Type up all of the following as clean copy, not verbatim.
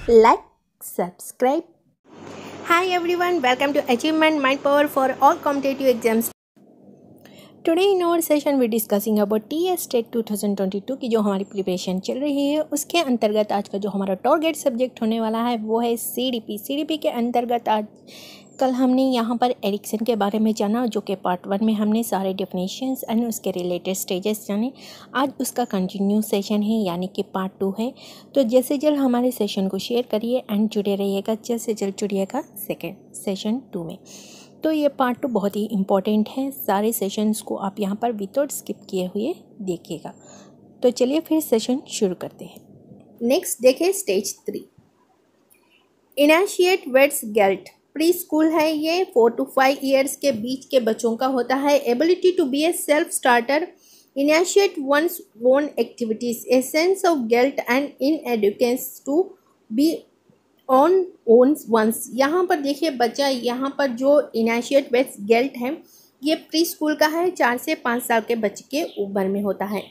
like, subscribe. Hi everyone, welcome to Achievement Mind Power for all competitive exams. Today in our session we discussing about TS State 2022 की जो हमारी preparation चल रही है उसके अंतर्गत आज का जो हमारा टारगेट सब्जेक्ट होने वाला है वो है CDP के अंतर्गत आज कल हमने यहाँ पर एरिक्सन के बारे में जाना जो कि पार्ट 1 में हमने सारे डेफिनेशंस एंड उसके रिलेटेड स्टेजेस जाने। आज उसका कंटिन्यू सेशन है यानी कि पार्ट 2 है। तो जैसे जल्द हमारे सेशन को शेयर करिए एंड जुड़े रहिएगा, जल्द से जल्द जुड़िएगा सेकेंड सेशन 2 में। तो ये पार्ट 2 बहुत ही इम्पॉर्टेंट है, सारे सेशंस को आप यहाँ पर विदाउट स्किप किए हुए देखिएगा। तो चलिए फिर सेशन शुरू करते हैं। नेक्स्ट देखिए स्टेज 3, इनिशिएट वेट्स गेल्ट। प्री स्कूल है ये, 4 to 5 ईयर्स के बीच के बच्चों का होता है। Ability to be a self starter, initiate one's own activities, a sense of guilt and inadequacy to be on one's own. यहाँ पर देखिए बच्चा, यहाँ पर जो इनिशिएट वेट्स गिल्ट है ये प्री स्कूल का है, 4 से 5 साल के बच्चे के उम्र में होता है।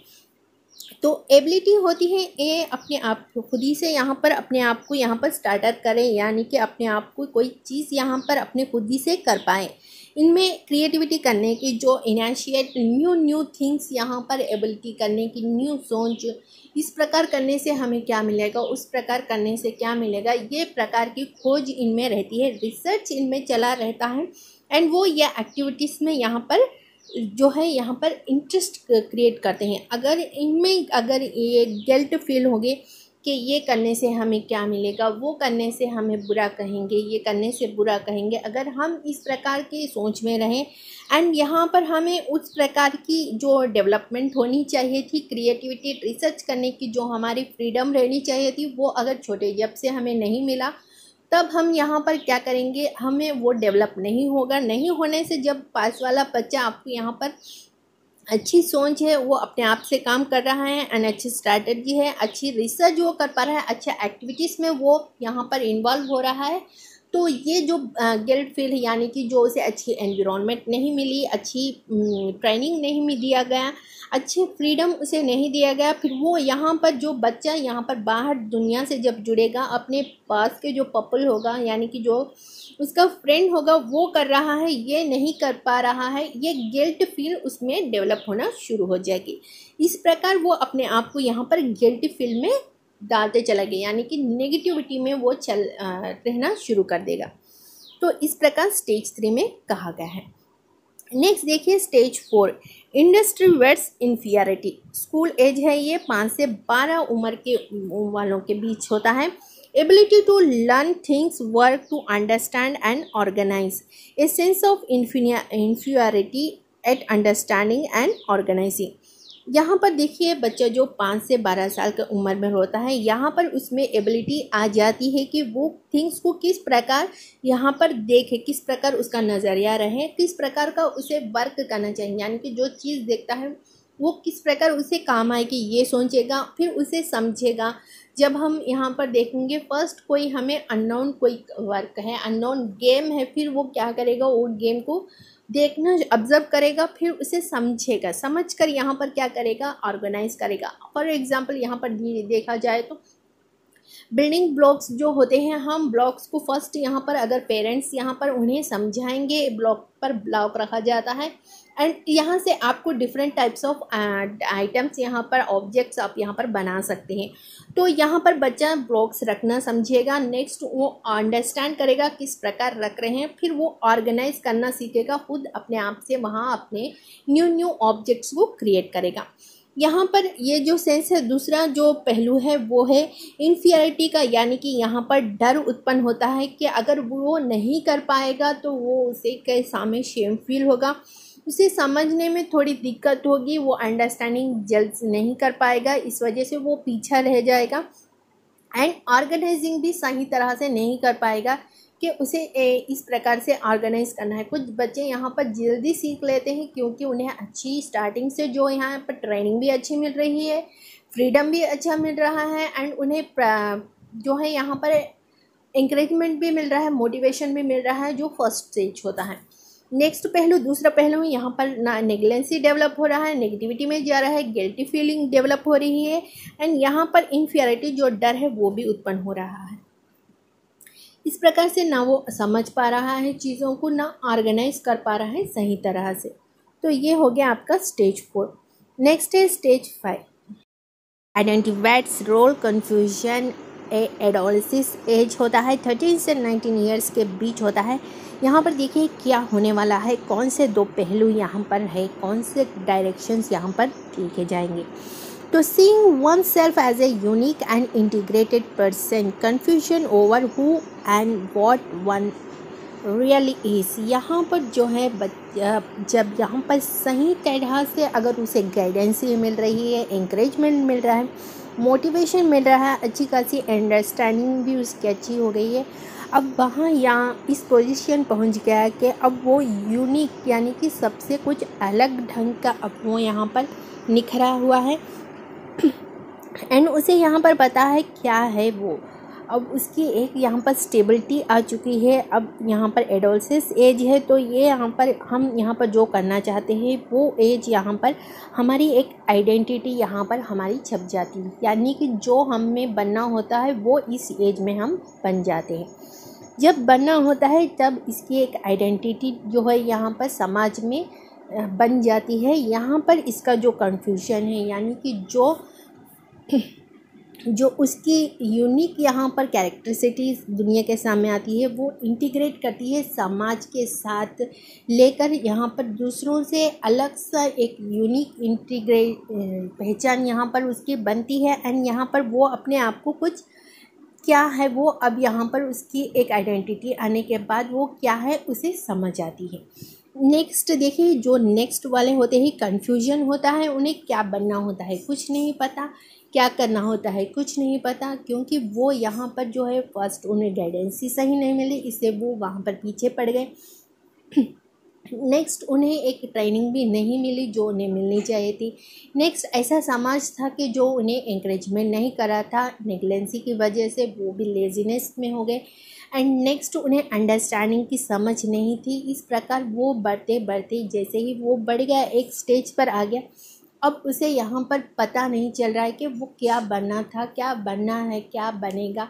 तो एबिलिटी होती है ये अपने आप खुद ही से यहाँ पर अपने आप को यहाँ पर स्टार्टर करें, यानी कि अपने आप को कोई चीज़ यहाँ पर अपने खुद ही से कर पाएँ। इनमें क्रिएटिविटी करने की, जो इनिशिएट न्यू थिंग्स यहाँ पर एबिलिटी करने की, न्यू सोच, इस प्रकार करने से हमें क्या मिलेगा, उस प्रकार करने से क्या मिलेगा, ये प्रकार की खोज इनमें रहती है, रिसर्च इनमें चला रहता है। एंड वो ये एक्टिविटीज़ में यहाँ पर जो है यहाँ पर इंटरेस्ट क्रिएट करते हैं। अगर इनमें अगर ये गिल्ट फील होगे कि ये करने से हमें क्या मिलेगा, वो करने से हमें बुरा कहेंगे, ये करने से बुरा कहेंगे, अगर हम इस प्रकार की सोच में रहें एंड यहाँ पर हमें उस प्रकार की जो डेवलपमेंट होनी चाहिए थी, क्रिएटिविटी, रिसर्च करने की जो हमारी फ्रीडम रहनी चाहिए थी, वो अगर छोटे जब से हमें नहीं मिला, तब हम यहाँ पर क्या करेंगे, हमें वो डेवलप नहीं होगा। नहीं होने से जब पास वाला बच्चा आपको यहाँ पर अच्छी सोच है, वो अपने आप से काम कर रहा है एंड अच्छी स्ट्रैटेजी है, अच्छी रिसर्च वो कर पा रहा है, अच्छा एक्टिविटीज़ में वो यहाँ पर इन्वॉल्व हो रहा है, तो ये जो गिल्ट फील है यानी कि जो उसे अच्छी एनवायरनमेंट नहीं मिली, अच्छी ट्रेनिंग नहीं दिया गया, अच्छी फ्रीडम उसे नहीं दिया गया, फिर वो यहाँ पर जो बच्चा यहाँ पर बाहर दुनिया से जब जुड़ेगा, अपने पास के जो पपल होगा यानी कि जो उसका फ्रेंड होगा वो कर रहा है, ये नहीं कर पा रहा है, ये गिल्ट फील उसमें डेवलप होना शुरू हो जाएगी। इस प्रकार वो अपने आप को यहाँ पर गिल्ट फील में डालते चला गया, यानी कि नेगेटिविटी में वो रहना शुरू कर देगा। तो इस प्रकार स्टेज 3 में कहा गया है। नेक्स्ट देखिए stage 4, industry weights inferiority. School age है ये, 5 से 12 उम्र के वालों के बीच होता है। Ability to learn things, work to understand and organise, a sense of inferiority at understanding and organising. यहाँ पर देखिए बच्चा जो 5 से 12 साल की उम्र में होता है, यहाँ पर उसमें एबिलिटी आ जाती है कि वो थिंग्स को किस प्रकार यहाँ पर देखे, किस प्रकार उसका नज़रिया रहे, किस प्रकार का उसे वर्क करना चाहिए, यानी कि जो चीज़ देखता है वो किस प्रकार उसे काम आएगी, ये सोचेगा, फिर उसे समझेगा। जब हम यहाँ पर देखेंगे फर्स्ट कोई हमें अननोन कोई वर्क है, अननोन गेम है, फिर वो क्या करेगा, वो गेम को देखना, ऑब्जर्व करेगा, फिर उसे समझेगा, समझकर यहाँ पर क्या करेगा, ऑर्गेनाइज करेगा। फॉर एग्जांपल यहाँ पर देखा जाए तो बिल्डिंग ब्लॉक्स जो होते हैं, हम ब्लॉक्स को फर्स्ट यहाँ पर अगर पेरेंट्स यहाँ पर उन्हें समझाएंगे, ब्लॉक पर ब्लॉक रखा जाता है एंड यहाँ से आपको डिफरेंट टाइप्स ऑफ आइटम्स यहाँ पर ऑब्जेक्ट्स आप यहाँ पर बना सकते हैं। तो यहाँ पर बच्चा ब्लॉक्स रखना समझेगा, नेक्स्ट वो अंडरस्टैंड करेगा किस प्रकार रख रहे हैं, फिर वो ऑर्गेनाइज करना सीखेगा, खुद अपने आप से वहाँ अपने न्यू ऑब्जेक्ट्स को क्रिएट करेगा। यहाँ पर ये जो सेंस है, दूसरा जो पहलू है वो है इन्फीरियरिटी का, यानी कि यहाँ पर डर उत्पन्न होता है कि अगर वो नहीं कर पाएगा तो वो उसे के सामने शेम फील होगा, उसे समझने में थोड़ी दिक्कत होगी, वो अंडरस्टैंडिंग जल्द नहीं कर पाएगा, इस वजह से वो पीछा रह जाएगा एंड ऑर्गेनाइजिंग भी सही तरह से नहीं कर पाएगा कि उसे इस प्रकार से ऑर्गेनाइज करना है। कुछ बच्चे यहाँ पर जल्दी सीख लेते हैं क्योंकि उन्हें अच्छी स्टार्टिंग से जो यहाँ पर ट्रेनिंग भी अच्छी मिल रही है, फ्रीडम भी अच्छा मिल रहा है एंड उन्हें जो है यहाँ पर इंकरेजमेंट भी मिल रहा है, मोटिवेशन भी मिल रहा है, जो फर्स्ट स्टेज होता है। नेक्स्ट पहलू, दूसरा पहलू यहाँ पर ना नेग्लेंसी डेवलप हो रहा है, नेगेटिविटी में जा रहा है, गिल्टी फीलिंग डेवलप हो रही है एंड यहाँ पर इन्फीरियरिटी जो डर है वो भी उत्पन्न हो रहा है। इस प्रकार से ना वो समझ पा रहा है चीज़ों को, ना ऑर्गेनाइज कर पा रहा है सही तरह से। तो ये हो गया आपका स्टेज 4। नेक्स्ट है स्टेज 5, आइडेंटिफाइड्स रोल कन्फ्यूजन। एडोलसिस एज होता है 13 से 19 ईयर्स के बीच होता है। यहाँ पर देखिए क्या होने वाला है, कौन से दो पहलू यहाँ पर है, कौन से डायरेक्शंस यहाँ पर लिखे जाएंगे। तो seeing oneself as a unique and integrated person, confusion over who and what one really is. यहाँ पर जो है जब यहाँ पर सही तरह से अगर उसे गाइडेंस मिल रही है, इंकरेजमेंट मिल रहा है, मोटिवेशन मिल रहा है, अच्छी खासी अंडरस्टैंडिंग भी उसकी अच्छी हो गई है, अब वहाँ यहाँ इस पोजीशन पहुँच गया है कि अब वो यूनिक यानी कि सबसे कुछ अलग ढंग का अब वो यहाँ पर निखरा हुआ है एंड उसे यहाँ पर पता है क्या है वो। अब उसकी एक यहाँ पर स्टेबिलिटी आ चुकी है। अब यहाँ पर एडोलसेंस एज है, तो ये यहाँ पर हम यहाँ पर जो करना चाहते हैं वो एज यहाँ पर हमारी एक आइडेंटिटी यहाँ पर हमारी छप जाती है, यानी कि जो हमें बनना होता है वो इस एज में हम बन जाते हैं। जब बनना होता है तब इसकी एक आइडेंटिटी जो है यहाँ पर समाज में बन जाती है। यहाँ पर इसका जो कन्फ्यूजन है यानी कि जो उसकी यूनिक यहाँ पर कैरेक्टरिस्टिक्स दुनिया के सामने आती है वो इंटीग्रेट करती है समाज के साथ लेकर, यहाँ पर दूसरों से अलग सा एक यूनिक पहचान यहाँ पर उसकी बनती है एंड यहाँ पर वो अपने आप को कुछ क्या है वो अब यहाँ पर उसकी एक आइडेंटिटी आने के बाद वो क्या है उसे समझ आती है। नेक्स्ट देखिए, जो नेक्स्ट वाले होते हैं कन्फ्यूजन होता है, उन्हें क्या बनना होता है कुछ नहीं पता, क्या करना होता है कुछ नहीं पता, क्योंकि वो यहाँ पर जो है फर्स्ट उन्हें गाइडेंस ही सही नहीं मिली, इससे वो वहाँ पर पीछे पड़ गए। नेक्स्ट उन्हें एक ट्रेनिंग भी नहीं मिली जो उन्हें मिलनी चाहिए थी। नेक्स्ट ऐसा समाज था कि जो उन्हें इंकरेजमेंट नहीं करा था, नेग्लेंसी की वजह से वो भी लेजीनेस में हो गए एंड नेक्स्ट उन्हें अंडरस्टैंडिंग की समझ नहीं थी। इस प्रकार वो बढ़ते बढ़ते जैसे ही वो बढ़ गया एक स्टेज पर आ गया, अब उसे यहाँ पर पता नहीं चल रहा है कि वो क्या बनना था, क्या बनना है, क्या बनेगा।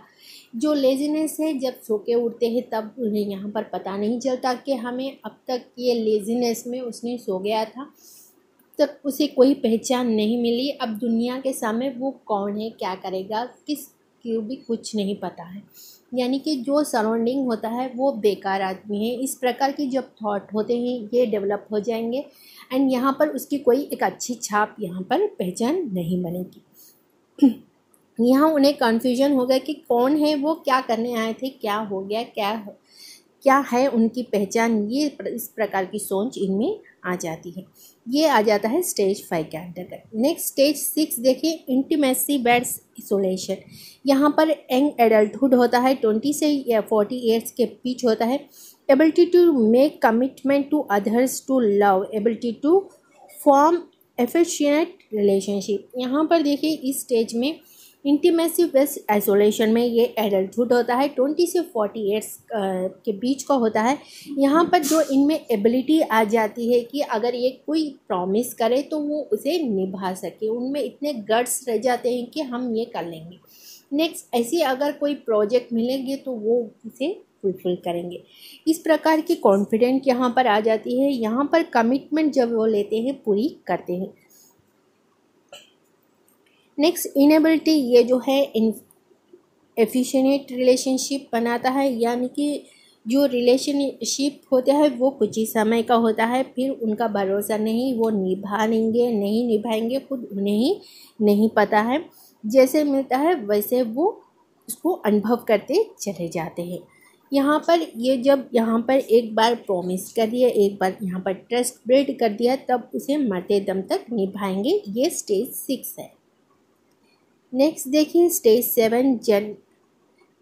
जो लेज़ीनेस है जब सो के उठते हैं तब उन्हें यहाँ पर पता नहीं चलता कि हमें अब तक ये लेज़ीनेस में उसने सो गया था, तक उसे कोई पहचान नहीं मिली। अब दुनिया के सामने वो कौन है, क्या करेगा, किस को भी कुछ नहीं पता है, यानी कि जो सराउंडिंग होता है वो बेकार आदमी है। इस प्रकार की जब थॉट होते हैं ये डेवलप हो जाएंगे एंड यहाँ पर उसकी कोई एक अच्छी छाप यहाँ पर पहचान नहीं बनेगी। यहाँ उन्हें कन्फ्यूजन हो गया कि कौन है वो, क्या करने आए थे, क्या हो गया, क्या है उनकी पहचान, ये इस प्रकार की सोच इनमें आ जाती है। ये आ जाता है स्टेज 5 के अंतर्गत। नेक्स्ट स्टेज 6 देखिए, इंटीमेसी बेड्स इसोलेशन। यहाँ पर यंग एडल्टहुड होता है, 20 से 40 ईयर्स के बीच होता है। Ability to make commitment to others, to love, ability to form affectionate relationship. यहाँ पर देखिए इस स्टेज में इंटीमेसी बेस्ड आइसोलेशन में ये एडल्टहुड होता है, 20 से 40 ईयर्स के बीच का होता है। यहाँ पर जो इनमें एबिलिटी आ जाती है कि अगर ये कोई प्रॉमिस करे तो वो उसे निभा सके, उनमें इतने गट्स रह जाते हैं कि हम ये कर लेंगे। नेक्स्ट ऐसी अगर कोई प्रोजेक्ट मिलेंगे तो वो उसे फुलफिल करेंगे। इस प्रकार की कॉन्फिडेंट यहाँ पर आ जाती है। यहाँ पर कमिटमेंट जब वो लेते हैं पूरी करते हैं। नेक्स्ट इनेबिलिटी, ये जो है एफिशिएंट रिलेशनशिप बनाता है, यानी कि जो रिलेशनशिप होता है वो कुछ ही समय का होता है, फिर उनका भरोसा नहीं, वो निभाएंगे नहीं निभाएंगे खुद उन्हें ही नहीं पता है। जैसे मिलता है वैसे वो उसको अनुभव करते चले जाते हैं। यहाँ पर ये जब यहाँ पर एक बार प्रॉमिस कर दिया, एक बार यहाँ पर ट्रस्ट बिल्ड कर दिया, तब उसे मरते दम तक निभाएंगे। ये स्टेज 6 है। नेक्स्ट देखिए स्टेज 7,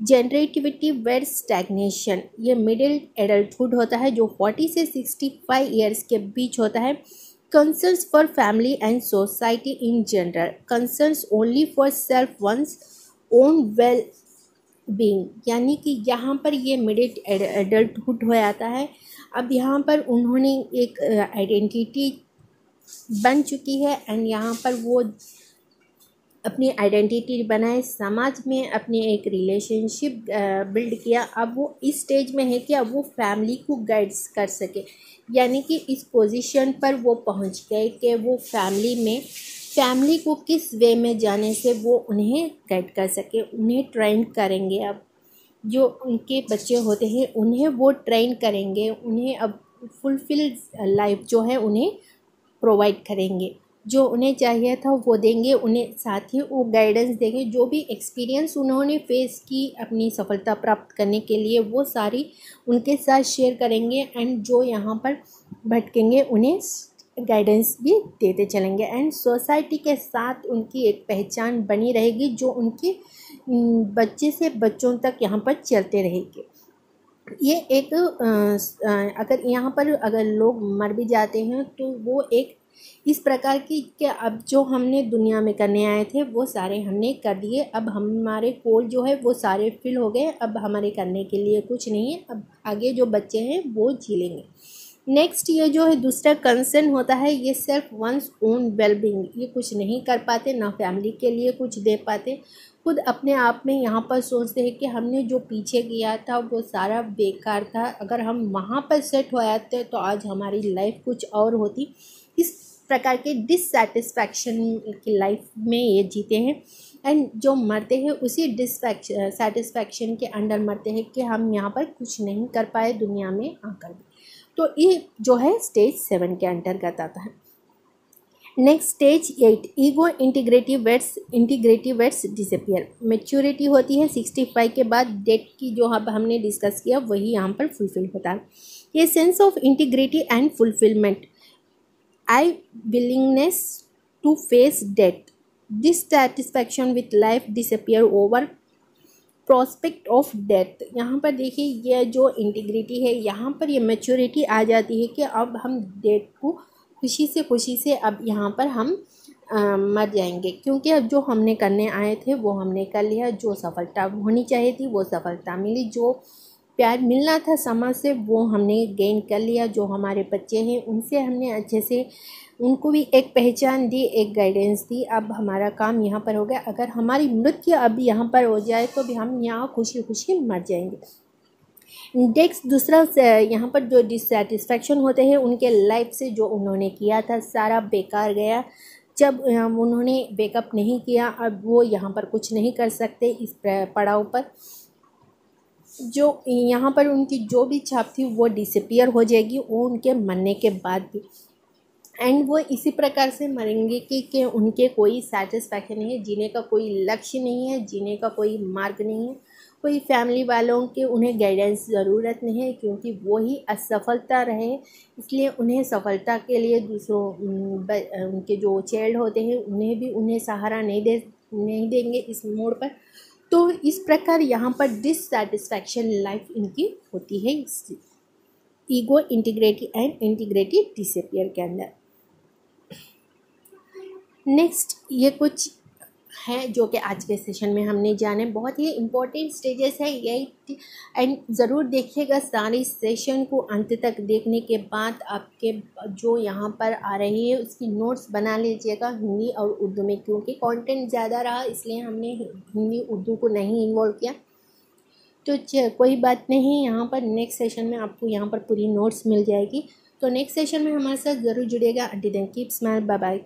जनरेटिविटी वेड स्टैग्नेशन। ये मिडिल एडल्टहुड होता है जो 40 से 65 ईयर्स के बीच होता है। Concerns for family and society in general, concerns only for self one's own well being, यानी कि यहाँ पर ये मिडिल एडल्टहुड हो जाता है। अब यहाँ पर उन्होंने एक आइडेंटिटी बन चुकी है एंड यहाँ पर वो अपनी आइडेंटिटी बनाए, समाज में अपनी एक रिलेशनशिप बिल्ड किया। अब वो इस स्टेज में है कि अब वो फैमिली को गाइड्स कर सके, यानी कि इस पोजीशन पर वो पहुंच गए कि वो फैमिली को किस वे में जाने से वो उन्हें गाइड कर सके, उन्हें ट्रेन करेंगे। अब जो उनके बच्चे होते हैं उन्हें वो ट्रेन करेंगे, उन्हें अब फुलफिल लाइफ जो है उन्हें प्रोवाइड करेंगे, जो उन्हें चाहिए था वो देंगे, उन्हें साथ ही वो गाइडेंस देंगे। जो भी एक्सपीरियंस उन्होंने फेस की अपनी सफलता प्राप्त करने के लिए वो सारी उनके साथ शेयर करेंगे, एंड जो यहाँ पर भटकेंगे उन्हें गाइडेंस भी देते चलेंगे, एंड सोसाइटी के साथ उनकी एक पहचान बनी रहेगी जो उनके बच्चे से बच्चों तक यहाँ पर चलते रहेगी। ये एक अगर यहाँ पर अगर लोग मर भी जाते हैं तो वो एक इस प्रकार की कि अब जो हमने दुनिया में करने आए थे वो सारे हमने कर दिए, अब हमारे गोल जो है वो सारे फिल हो गए, अब हमारे करने के लिए कुछ नहीं है, अब आगे जो बच्चे हैं वो जी लेंगे। नेक्स्ट ये जो है दूसरा कंसर्न होता है, ये सेल्फ वंस ओन वेलबींग, ये कुछ नहीं कर पाते, ना फैमिली के लिए कुछ दे पाते, खुद अपने आप में यहाँ पर सोचते हैं कि हमने जो पीछे किया था वो सारा बेकार था, अगर हम वहाँ पर सेट हो जाते तो आज हमारी लाइफ कुछ और होती। इस प्रकार के डिससेटिस्फैक्शन की लाइफ में ये जीते हैं, एंड जो मरते हैं उसी सेटिस्फैक्शन के अंडर मरते हैं कि हम यहाँ पर कुछ नहीं कर पाए दुनिया में आकर भी। तो ये जो है स्टेज 7 के अंतर्गत आता है। Next stage 8, ego integrative weights disappear. Maturity होती है 65 के बाद, डेट की जो अब हमने डिस्कस किया वही यहाँ पर फुलफिल होता है। ये sense of integrity and fulfilment, I willingness to face death, dissatisfaction with life disappear over prospect of death. यहाँ पर देखिए ये जो इंटीग्रिटी है यहाँ पर ये मैच्योरिटी आ जाती है कि अब हम डेथ को खुशी से अब यहाँ पर हम मर जाएंगे, क्योंकि अब जो हमने करने आए थे वो हमने कर लिया, जो सफलता होनी चाहिए थी वो सफलता मिली, जो प्यार मिलना था समाज से वो हमने गेन कर लिया, जो हमारे बच्चे हैं उनसे हमने अच्छे से उनको भी एक पहचान दी, एक गाइडेंस दी, अब हमारा काम यहाँ पर हो गया। अगर हमारी मृत्यु अब यहाँ पर हो जाए तो भी हम यहाँ खुशी खुशी मर जाएंगे। नेक्स्ट दूसरा यहाँ पर जो डिससेटिस्फैक्शन होते हैं उनके लाइफ से, जो उन्होंने किया था सारा बेकार गया, जब उन्होंने बेकअप नहीं किया अब वो यहाँ पर कुछ नहीं कर सकते। इस पड़ाव पर जो यहाँ पर उनकी जो भी छाप थी वो डिसअपियर हो जाएगी वो उनके मरने के बाद भी, एंड वो इसी प्रकार से मरेंगे कि उनके कोई सेटिस्फैक्शन नहीं है, जीने का कोई लक्ष्य नहीं है, जीने का कोई मार्ग नहीं है, कोई फैमिली वालों के उन्हें गाइडेंस ज़रूरत नहीं है, क्योंकि वो ही असफलता रहे, इसलिए उन्हें सफलता के लिए दूसरों उनके जो चाइल्ड होते हैं उन्हें सहारा नहीं देंगे इस मोड़ पर। तो इस प्रकार यहाँ पर डिससैटिस्फैक्शन लाइफ इनकी होती है ईगो इंटीग्रिटी डिसअपियर के अंदर। नेक्स्ट ये कुछ हैं जो कि आज के सेशन में हमने जाने, बहुत ही इम्पोर्टेंट स्टेजेस है ये, एंड ज़रूर देखिएगा सारी सेशन को अंत तक देखने के बाद आपके जो यहाँ पर आ रही है उसकी नोट्स बना लीजिएगा हिंदी और उर्दू में, क्योंकि कंटेंट ज़्यादा रहा इसलिए हमने हिंदी उर्दू को नहीं इन्वॉल्व किया। तो कोई बात नहीं, यहाँ पर नेक्स्ट सेशन में आपको यहाँ पर पूरी नोट्स मिल जाएगी। तो नेक्स्ट सेशन में हमारे साथ ज़रूर जुड़िएगा। Until then keep smile, bye bye.